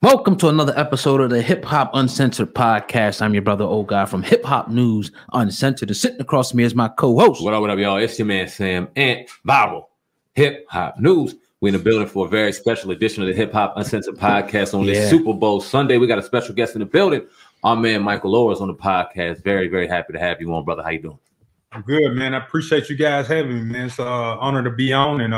Welcome to another episode of the Hip Hop Uncensored podcast. I'm your brother, Oher, from Hip Hop News Uncensored. And sitting across from me is my co-host. What up, y'all? It's your man, Sam, and Viral Hip Hop News. We're in the building for a very special edition of the Hip Hop Uncensored podcast on this Super Bowl Sunday. We got a special guest in the building. Our man, Michael Oher, is on the podcast. Very, very happy to have you on, brother. How you doing? I'm good, man. I appreciate you guys having me, man. It's an honor to be on. And,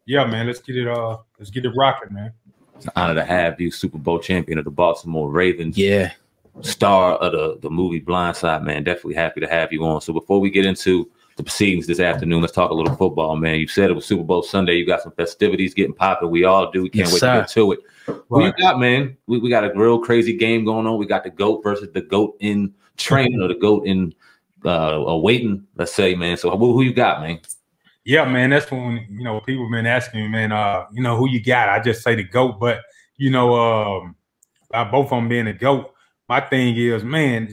yeah, man, let's get it rocking, man. It's an honor to have you, Super Bowl champion of the Baltimore Ravens. Yeah. Star of the movie Blindside, man. Definitely happy to have you on. So before we get into the proceedings this afternoon, let's talk a little football, man. You said it was Super Bowl Sunday. You got some festivities getting popping. We all do. We can't wait to get to it. Who you got, man? We got a real crazy game going on. We got the GOAT versus the GOAT in training, or the GOAT in waiting, let's say, man. So who you got, man? Yeah, man, that's when, people been asking me, man, who you got? I just say the GOAT, but, both of them being the GOAT, my thing is, man,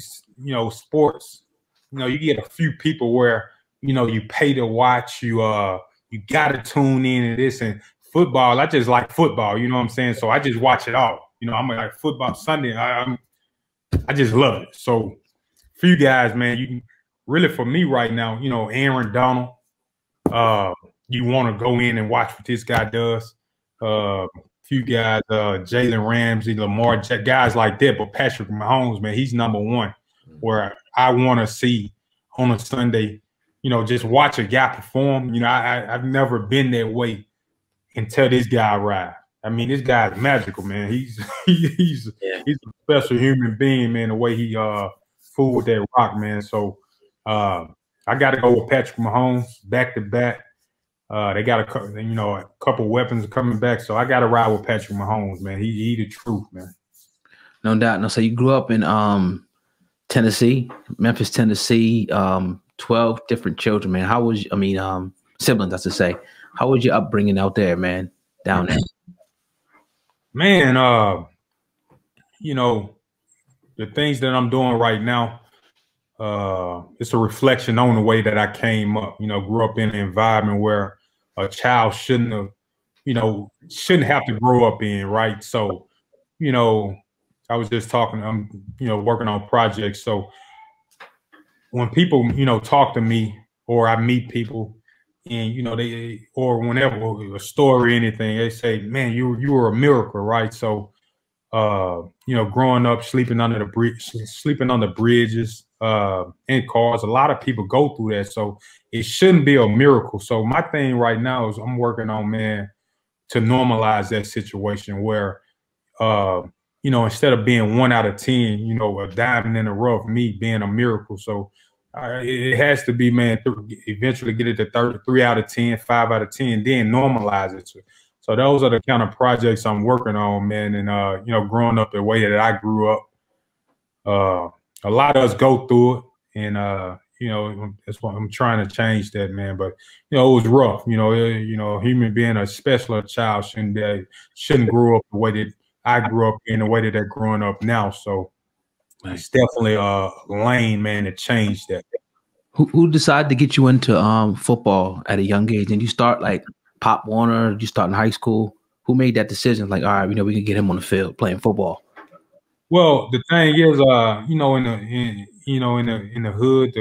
sports, you get a few people where, you pay to watch, you got to tune in and this, and football, I just like football, you know what I'm saying? So I just watch it all. I'm like football Sunday, I just love it. So few guys, man, you can really, for me right now, Aaron Donald, you want to go in and watch what this guy does. Few guys, Jalen Ramsey, Lamar, guys like that. But Patrick Mahomes, man, he's number one. Where I want to see on a Sunday, just watch a guy perform. I've never been that way until this guy arrived. I mean, this guy's magical, man. He's a special human being, man. The way he fooled with that rock, man. So. I got to go with Patrick Mahomes back to back. They got a couple weapons coming back, so I got to ride with Patrick Mahomes, man. He the truth, man. No doubt. No, so you grew up in Tennessee, Memphis, Tennessee. 12 different children, man. How was siblings? I should say. How was your upbringing out there, man? Down there, man. The things that I'm doing right now. It's a reflection on the way that I came up, grew up in an environment where a child shouldn't have to grow up in, right? So, I was just talking, I'm, working on projects. So when people, talk to me or I meet people and, or whenever a story or anything, they say, man, you were a miracle, right? So, growing up, sleeping on the bridges, in cars, a lot of people go through that. So it shouldn't be a miracle. So my thing right now is I'm working on, man, to normalize that situation where, instead of being 1 out of 10, a diamond in the rough, me being a miracle. So it has to be, man, eventually get it to 3 out of 10, 5 out of 10, then normalize it. So those are the kind of projects I'm working on, man. And, growing up the way that I grew up, a lot of us go through it, and that's why I'm trying to change that, man. But it was rough. Human being, especially a child, shouldn't grow up the way that I grew up in, the way that they're growing up now. So it's definitely a lane, man, to change that. Who decided to get you into football at a young age? And you start like Pop Warner? You start in high school? Who made that decision? Like, all right, we can get him on the field playing football. Well, the thing is, in the hood,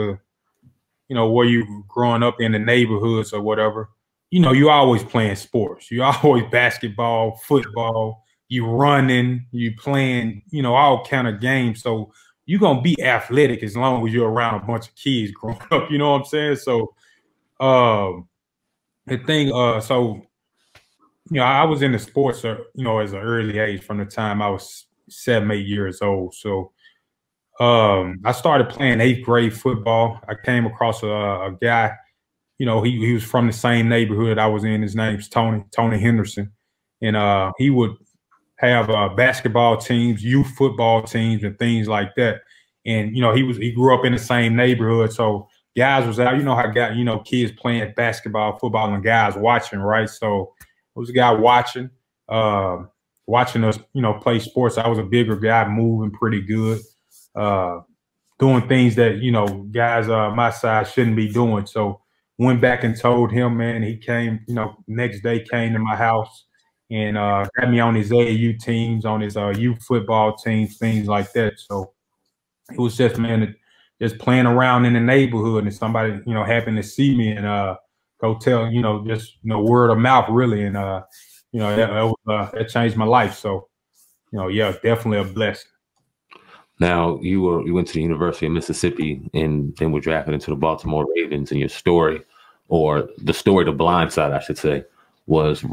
where you growing up in the neighborhoods or whatever, you always playing sports. You always basketball, football, you running, you playing, all kind of games. So you're going to be athletic as long as you're around a bunch of kids growing up. You know what I'm saying? So the thing, I was in the sports, as an early age from the time I was 7, 8 years old. So I started playing 8th grade football. I came across a guy, he was from the same neighborhood I was in. His name's Tony Henderson. And he would have basketball teams, youth football teams, and things like that. And, he grew up in the same neighborhood. So guys was out, how kids playing basketball, football, and guys watching, right? So it was a guy watching us, play sports. I was a bigger guy, moving pretty good, doing things that, guys my size shouldn't be doing. So went back and told him, man. He came, next day came to my house and got me on his AAU teams, on his youth football teams, things like that. So it was just, man, just playing around in the neighborhood, and somebody, happened to see me and go tell, just word of mouth, really, and that changed my life. So, yeah, definitely a blessing. Now, you went to the University of Mississippi and then were drafted into the Baltimore Ravens, and your story, or the story, The Blind Side, I should say, was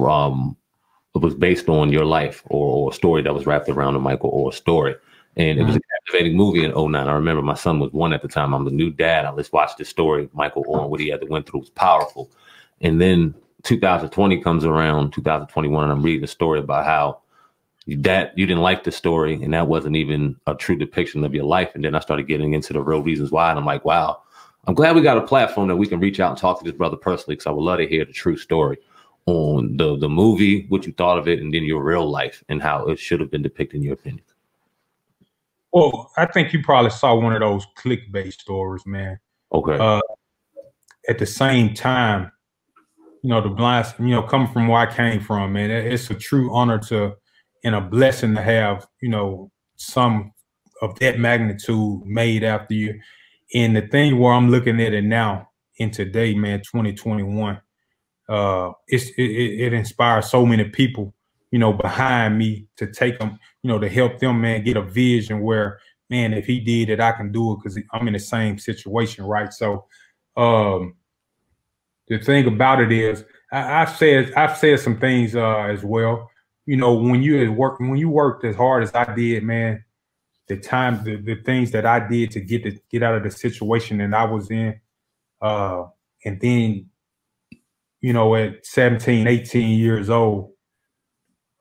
based on your life, or a story that was wrapped around the Michael Oher story. And it was a captivating movie in 2009. I remember my son was 1 at the time. I'm the new dad. I just watched this story, Michael Oher, what he had to went through was powerful. And then 2020 comes around, 2021, and I'm reading a story about how you didn't like the story, and that wasn't even a true depiction of your life. And then I started getting into the real reasons why, and I'm like, wow, I'm glad we got a platform that we can reach out and talk to this brother personally, because I would love to hear the true story on the movie, what you thought of it, and then your real life and how it should have been depicted in your opinion. Well, I think you probably saw one of those clickbait stories, man. Okay. At the same time, the blind, coming from where I came from, man, it's a true honor and a blessing to have, some of that magnitude made after you. And the thing where I'm looking at it now in today, man, 2021, it inspires so many people, behind me to take them, to help them, man, get a vision where, man, if he did it, I can do it, because I'm in the same situation, right? So the thing about it is, I've said some things as well. When you worked as hard as I did, man, the things that I did to get out of the situation that I was in, and then, at 17, 18 years old,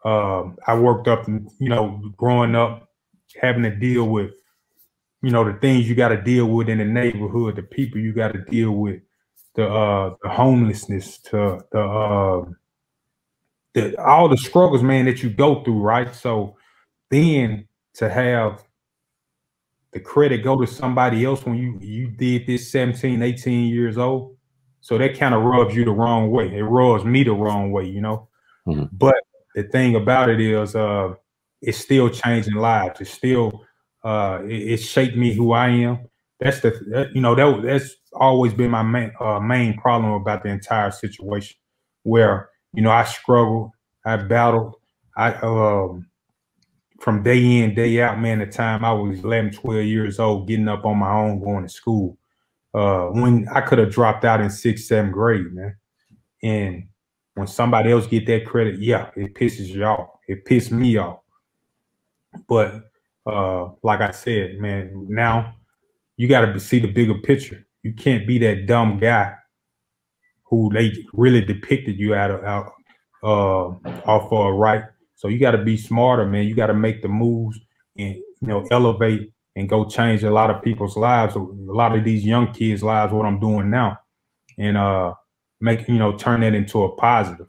I worked up, growing up, having to deal with, the things you got to deal with in the neighborhood, the people you got to deal with, the homelessness, to all the struggles, man, that you go through, right? So then to have the credit go to somebody else when you did this 17, 18 years old, so that kind of rubs you the wrong way. It rubs me the wrong way, But the thing about it is, it's still changing lives. It's still, it shaped me who I am. That's that's always been my main problem about the entire situation, where, I struggled, I battled, from day in, day out, man. The time I was 11, 12 years old, getting up on my own, going to school, when I could have dropped out in 6th, 7th grade, man. And when somebody else get that credit, yeah, it pisses you off. It pissed me off. But like I said, man, now you got to see the bigger picture. You can't be that dumb guy who they really depicted you off of, right? So you got to be smarter, man. You got to make the moves and, elevate and go change a lot of people's lives, a lot of these young kids' lives, what I'm doing now, and turn that into a positive.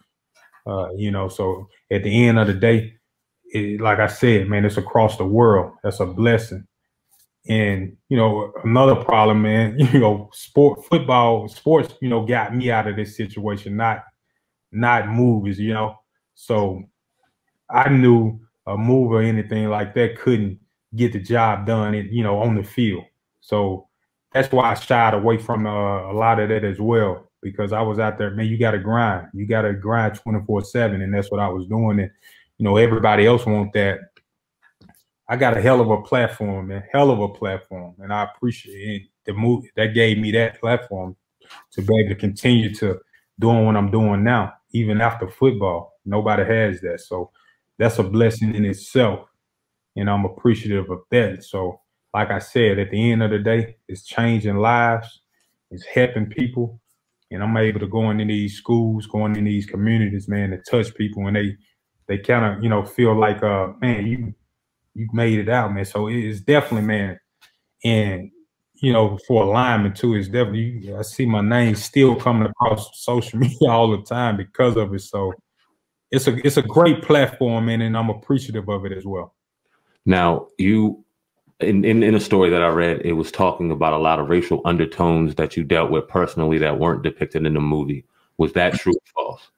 So at the end of the day, like I said, man, it's across the world. That's a blessing. And, another problem, man, sports, got me out of this situation, not movies, So I knew a move or anything like that couldn't get the job done, on the field. So that's why I shied away from a lot of that as well, because I was out there, man, you got to grind. You got to grind 24/7. And that's what I was doing. And, everybody else want that. I got a hell of a platform, man, hell of a platform. And I appreciate the move that gave me that platform to be able to continue to doing what I'm doing now, even after football. Nobody has that. So that's a blessing in itself. And I'm appreciative of that. So like I said, at the end of the day, it's changing lives. It's helping people. And I'm able to go into these schools, going in these communities, man, to touch people. And they kind of, feel like, man, you made it out, man. So it's definitely, man. And, for a lineman too, it's definitely, I see my name still coming across social media all the time because of it. So it's a great platform, man, and I'm appreciative of it as well. Now, you, in a story that I read, it was talking about a lot of racial undertones that you dealt with personally that weren't depicted in the movie. Was that true or false?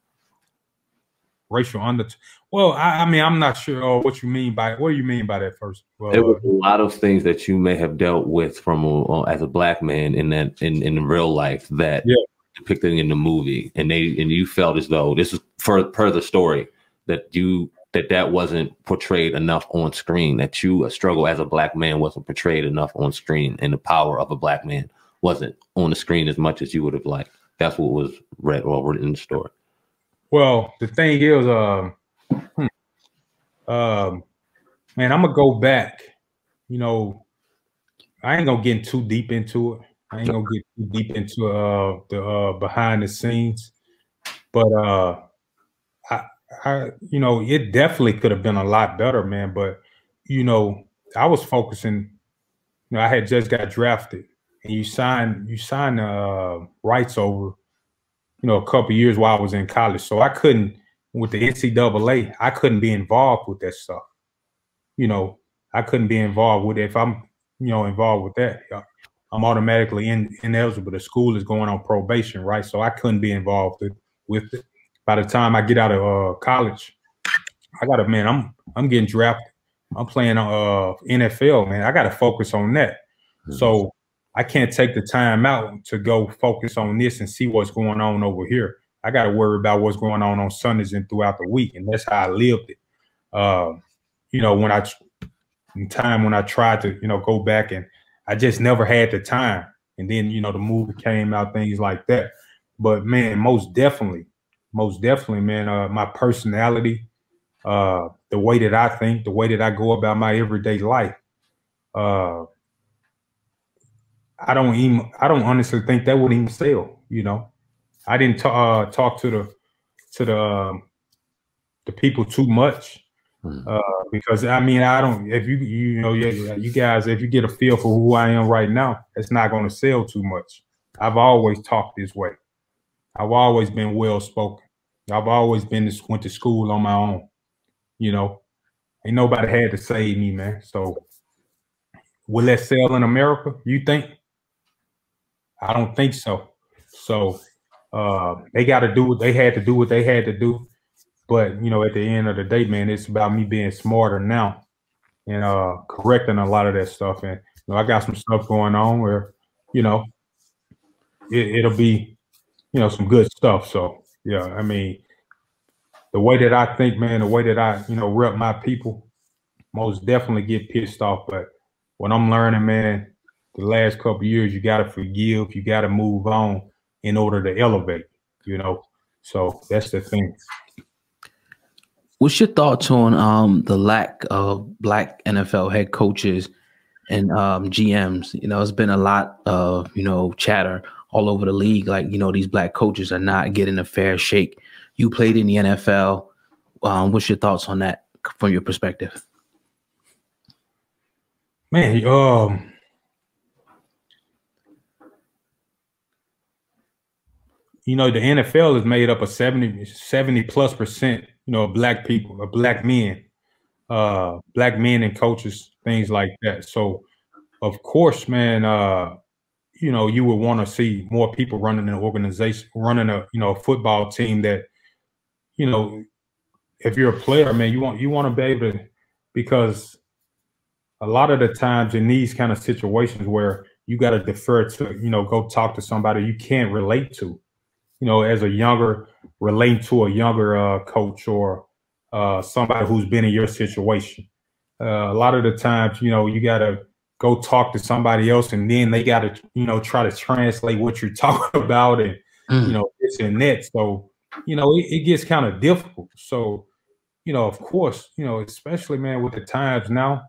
racial undertones. Well, I mean, I'm not sure what you mean by what do you mean by that first? There were a lot of things that you may have dealt with from as a black man in real life that depicted in the movie, and you felt as though this is per the story that wasn't portrayed enough on screen, that a struggle as a black man wasn't portrayed enough on screen, and the power of a black man wasn't on the screen as much as you would have liked. That's what was read or written in the story. Well, the thing is, man, I'm gonna go back. You know, I ain't gonna get too deep into it. I ain't gonna get too deep into the behind the scenes, but I you know, it definitely could have been a lot better, man. But you know, I was focusing. You know, I had just got drafted, and you sign rights over. You know, a couple years while I was in college, so I couldn't with the NCAA. I couldn't be involved with that stuff. You know, I couldn't be involved with it. If I'm, you know, involved with that, I'm automatically ineligible. The school is going on probation, right? So I couldn't be involved with it. By the time I get out of college, I'm getting drafted. I'm playing NFL, man. I got to focus on that. So I can't take the time out to go focus on this and see what's going on over here. I got to worry about what's going on Sundays and throughout the week, and that's how I lived it. You know, when I tried to, you know, go back, and I just never had the time. And then, you know, the movie came out, things like that. But man, most definitely, man, my personality, the way that I think, the way that I go about my everyday life, I don't honestly think that would even sell. You know, I didn't talk to the people too much. Because I mean, I don't. If you know, you guys, if you get a feel for who I am right now, it's not going to sell too much. I've always talked this way. I've always been well spoken. I've always went to school on my own. You know, ain't nobody had to save me, man. So will that sell in America? You think? I don't think so. So they got to do what they had to do. What they had to do. But, you know, at the end of the day, man, it's about me being smarter now and correcting a lot of that stuff. And, you know, I got some stuff going on where, you know, it'll be, you know, some good stuff. So, yeah, I mean, the way that I think, man, the way that I, you know, rep my people, most definitely get pissed off. But what I'm learning, man, the last couple of years, you got to forgive, you got to move on in order to elevate, you know. So that's the thing. What's your thoughts on the lack of black NFL head coaches and GMs? You know, it's been a lot of, you know, chatter all over the league. Like, you know, these black coaches are not getting a fair shake. You played in the NFL. What's your thoughts on that from your perspective? Man, you know, the NFL is made up of 70+%, you know, black people, black men and coaches, things like that. So, of course, man, you know, you would want to see more people running an organization, running a, you know, a football team that, you know, if you're a player, man, you want to be able to, because a lot of the times in these kind of situations where you got to defer to, you know, go talk to somebody you can't relate to. You know, as a younger, relate to a younger coach or somebody who's been in your situation. A lot of the times, you know, you got to go talk to somebody else, and then they got to, you know, try to translate what you're talking about, and you know, this and that. So, you know, it gets kind of difficult. So, you know, of course, you know, especially, man, with the times now,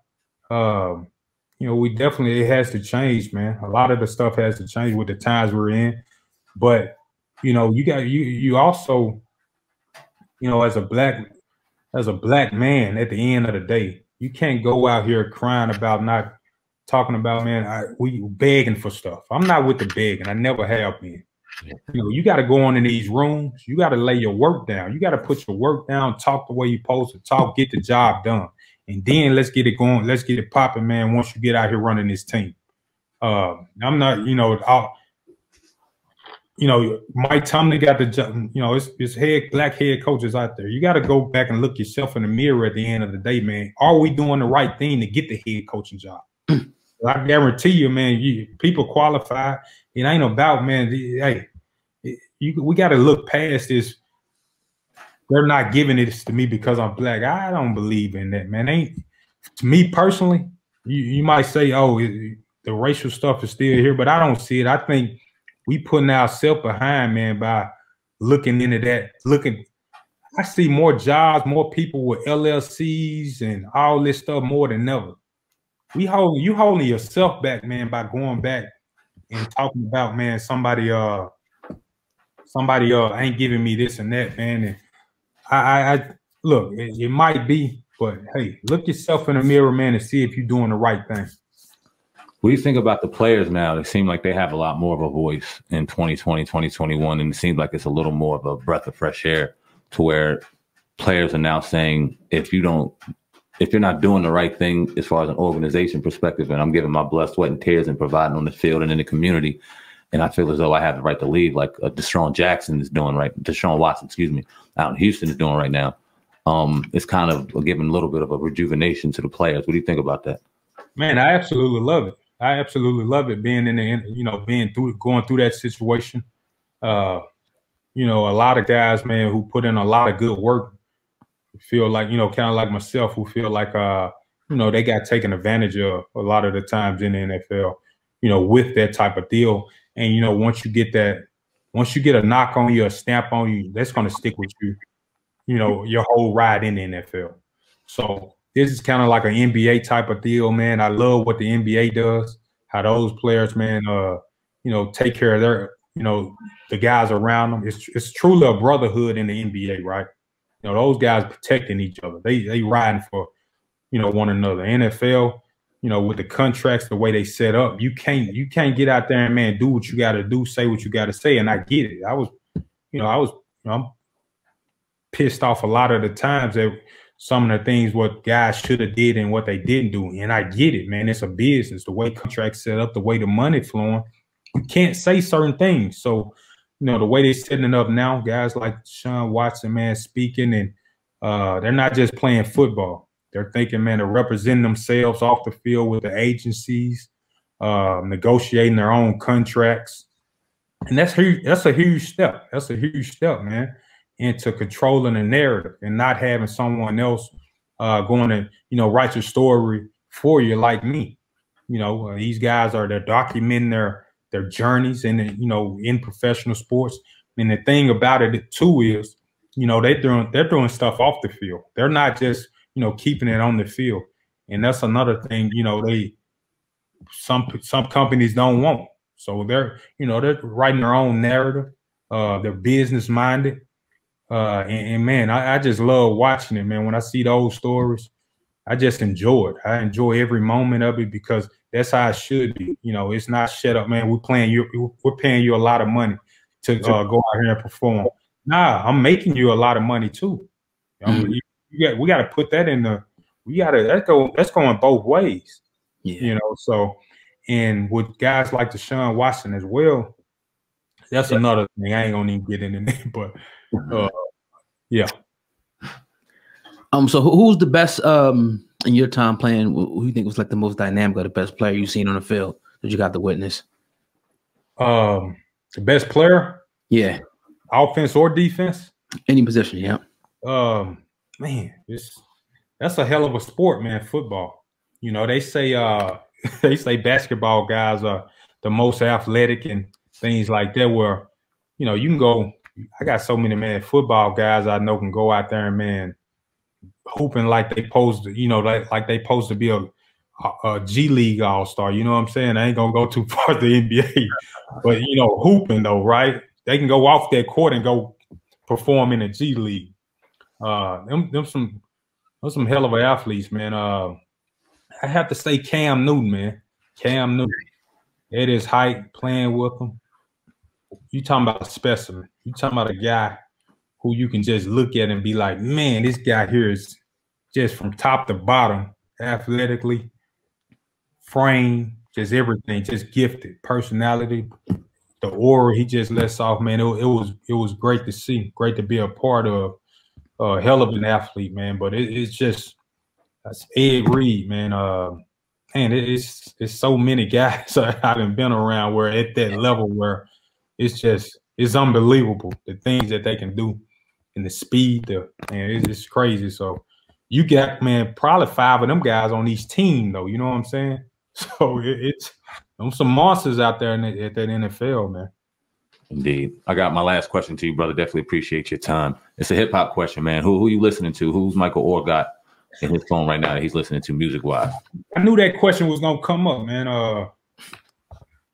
you know, it has to change, man. A lot of the stuff has to change with the times we're in, but you know, you also, you know, as a black man, at the end of the day, you can't go out here crying about not talking about, man, we begging for stuff. I'm not with the begging. I never have been. You know, you got to go on in these rooms. You got to lay your work down. You got to put your work down, talk the way you're supposed to talk, get the job done. And then let's get it going. Let's get it popping, man, once you get out here running this team. I'm not, you know, you know, Mike Tomlin got the job. You know, it's black head coaches out there. You got to go back and look yourself in the mirror at the end of the day, man. Are we doing the right thing to get the head coaching job? I guarantee you, man, people qualify. It ain't about, man, we got to look past this. They're not giving it to me because I'm black. I don't believe in that, man. To me personally, you might say, oh, the racial stuff is still here, but I don't see it. I think we putting ourselves behind, man, by looking into that. I see more jobs, more people with LLCs and all this stuff more than ever. You holding yourself back, man, by going back and talking about, man, somebody ain't giving me this and that, man. And I look, it might be, but hey, look yourself in the mirror, man, and see if you're doing the right thing. What do you think about the players now? They seem like they have a lot more of a voice in 2020, 2021, and it seems like it's a little more of a breath of fresh air to where players are now saying, if you're not doing the right thing as far as an organization perspective, and I'm giving my blood, sweat, and tears and providing on the field and in the community, and I feel as though I have the right to leave, like Deshaun Watson, excuse me, out in Houston is doing right now. It's kind of giving a little bit of a rejuvenation to the players. What do you think about that? Man, I absolutely love it. I absolutely love it being going through that situation. You know, a lot of guys, man, who put in a lot of good work feel like, you know, kind of like myself, who feel like, you know, they got taken advantage of a lot of the times in the NFL, you know, with that type of deal. And, you know, once you get a knock on you, a stamp on you, that's going to stick with you, you know, your whole ride in the NFL. So this is kind of like an NBA type of deal, man. I love what the NBA does, how those players, man, you know, take care of their, you know, the guys around them. It's truly a brotherhood in the NBA, right? You know, those guys protecting each other. They riding for, you know, one another. NFL, you know, with the contracts, the way they set up, you can't get out there and, man, do what you got to do, say what you got to say. And I get it. I'm pissed off a lot of the times that some of the things what guys should have did and what they didn't do. And I get it, man. It's a business. The way contracts set up, the way the money flowing, you can't say certain things. So, you know, the way they're setting it up now, guys like Deshaun Watson, man, speaking, and they're not just playing football. They're thinking, man, they're representing themselves off the field with the agencies, negotiating their own contracts. And that's a huge step. That's a huge step, man, into controlling the narrative and not having someone else going to, you know, write your story for you like me. You know, these guys they're documenting their journeys and, you know, in professional sports. And the thing about it too is, you know, they're doing stuff off the field. They're not just, you know, keeping it on the field. And that's another thing, you know, some companies don't want. So they're writing their own narrative. They're business minded. And man, I just love watching it, man. When I see those stories, I just enjoy it. I enjoy every moment of it because that's how it should be. You know, it's not shut up, man. We're paying you a lot of money to go out here and perform. Nah, I'm making you a lot of money too. We got to put that in that's going both ways. Yeah. You know, so, and with guys like Deshaun Watson as well, that's another thing. I ain't gonna even get into that, but yeah. So who's the best in your time playing? Who you think was like the most dynamic or the best player you've seen on the field that you got to witness? The best player? Yeah. Offense or defense? Any position, yeah. Man, that's a hell of a sport, man, football. You know, they say basketball guys are the most athletic and things like that, where, you know, you can go, I got so many, man, football guys I know can go out there and, man, hooping like they supposed to, you know, like they supposed to be a G League All-Star. You know what I'm saying? I ain't gonna go too far to the NBA, but, you know, hooping though, right? They can go off that court and go perform in a G League. Them some hell of athletes, man. I have to say Cam Newton, man. Cam Newton. At his height, playing with him. You talking about a specimen. You talking about a guy who you can just look at and be like, man, this guy here is just from top to bottom, athletically, frame, just everything, just gifted, personality. the aura he just lets off, man, it was great to see, great to be a part of. Hell of an athlete, man. But it's just that's Ed Reed, man. Man, it's so many guys I've been around where at that level where it's unbelievable the things that they can do and the speed. Man, it's crazy. So you got, man, probably 5 of them guys on each team, though. You know what I'm saying? So it's some monsters out there at that NFL, man. Indeed. I got my last question to you, brother. Definitely appreciate your time. It's a hip hop question, man. Who you listening to? Who's Michael Oher got in his phone right now that he's listening to music wise? I knew that question was gonna come up, man.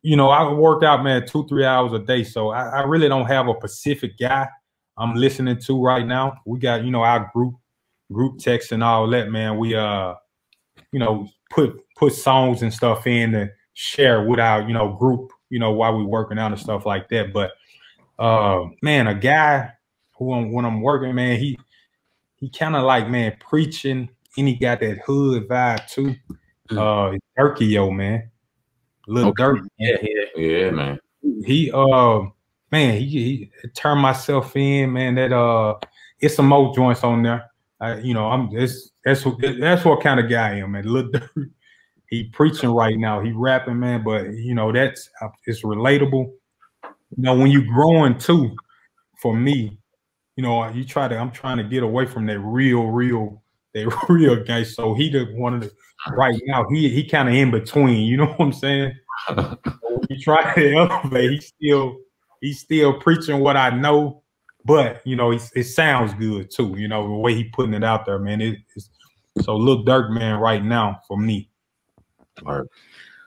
You know, I work out, man, 2-3 hours a day, so I really don't have a specific guy I'm listening to right now. We got, you know, our group text and all that, man. We you know, put songs and stuff in to share with our, you know, group, you know, while we working out and stuff like that. But man, a guy who when I'm working, man, he kind of like, man, preaching, and he got that hood vibe too. Durkio, man. Little Dirk. Yeah, man. He man, he turned myself in, man. That it's some more joints on there. You know, that's what kind of guy I am, man. Little Dirk. He preaching right now. He rapping, man. But you know, it's relatable. You know, when you growing too, for me, you know, I'm trying to get away from that real guy. So he the one of the right now. He kind of in between. You know what I'm saying? You try to elevate. He's still preaching what I know, but you know, it sounds good too. You know, the way he putting it out there, man. So Lil Durk, man, right now for me. All right.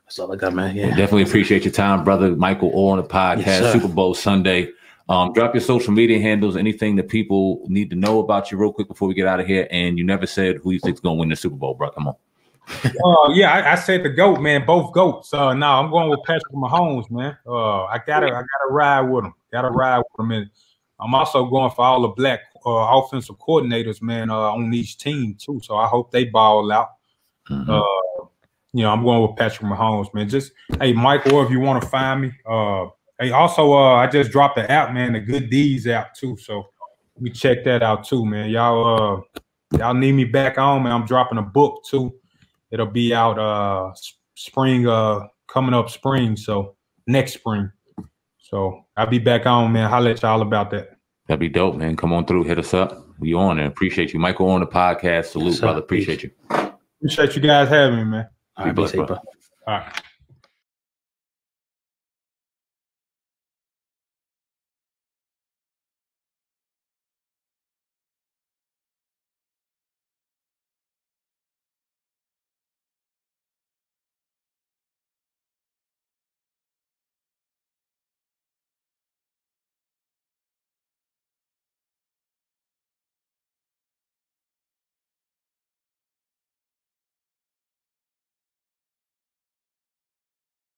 That's all I got, man. Yeah. Definitely appreciate your time, brother. Michael Oher on the podcast, yes, Super Bowl Sunday. Drop your social media handles, anything that people need to know about you real quick before we get out of here. And you never said who you think's going to win the Super Bowl, bro. Come on. Yeah, I said the GOAT, man. Both GOATs. No, I'm going with Patrick Mahomes, man. I gotta ride with him. And I'm also going for all the black offensive coordinators, man, on each team too. So I hope they ball out. You know, I'm going with Patrick Mahomes, man. Just, hey, Michael, if you want to find me. Hey, also, I just dropped the app, man, the Good Deeds app too. So we check that out too, man. Y'all need me back on, man. I'm dropping a book too. It'll be out spring, coming up spring, so next spring. So I'll be back on, man. I'll let y'all about that. That'd be dope, man. Come on through, hit us up. We on and appreciate you. Michael on the podcast. Salute, brother. Appreciate you. Appreciate you guys having me, man. All right, bless, bro. All right.